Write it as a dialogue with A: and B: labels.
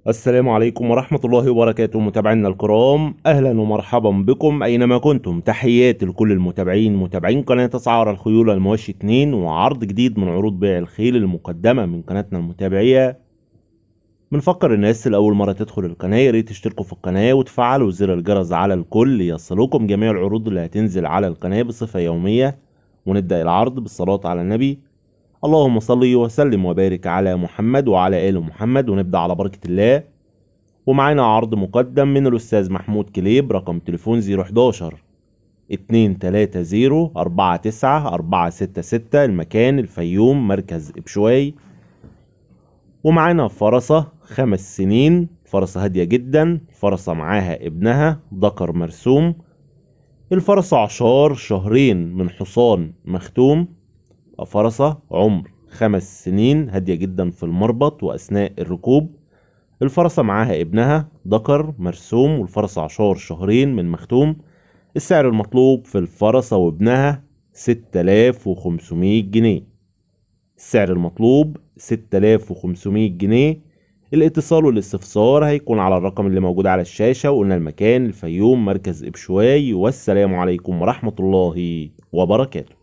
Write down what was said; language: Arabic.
A: السلام عليكم ورحمة الله وبركاته متابعينا الكرام، أهلا ومرحبا بكم أينما كنتم. تحياتي لكل المتابعين متابعين قناة أسعار الخيول المواشي 2 وعرض جديد من عروض بيع الخيل المقدمة من قناتنا المتابعية. بنفكر الناس اللي أول مرة تدخل القناة ياريت تشتركوا في القناة وتفعلوا زر الجرس على الكل ليصلكم جميع العروض اللي هتنزل على القناة بصفة يومية. ونبدأ العرض بالصلاة على النبي. اللهم صل وسلم وبارك على محمد وعلى آل محمد، ونبدأ على بركة الله. ومعانا عرض مقدم من الأستاذ محمود كليب، رقم تليفون 011 230 49 466، المكان الفيوم مركز إبشواي. ومعانا فرسة 5 سنين، فرسة هادية جدا، فرسة معاها ابنها ذكر مرسوم. الفرسة عشار شهرين من حصان مختوم. فرسة عمر 5 سنين، هادية جدا في المربط وأثناء الركوب. الفرسة معاها ابنها ذكر مرسوم، والفرسة عشار شهرين من مختوم. السعر المطلوب في الفرسة وابنها 6500 جنيه. السعر المطلوب 6500 جنيه. الاتصال والاستفسار هيكون على الرقم اللي موجود على الشاشة، وقلنا المكان الفيوم مركز إبشواي. والسلام عليكم ورحمة الله وبركاته.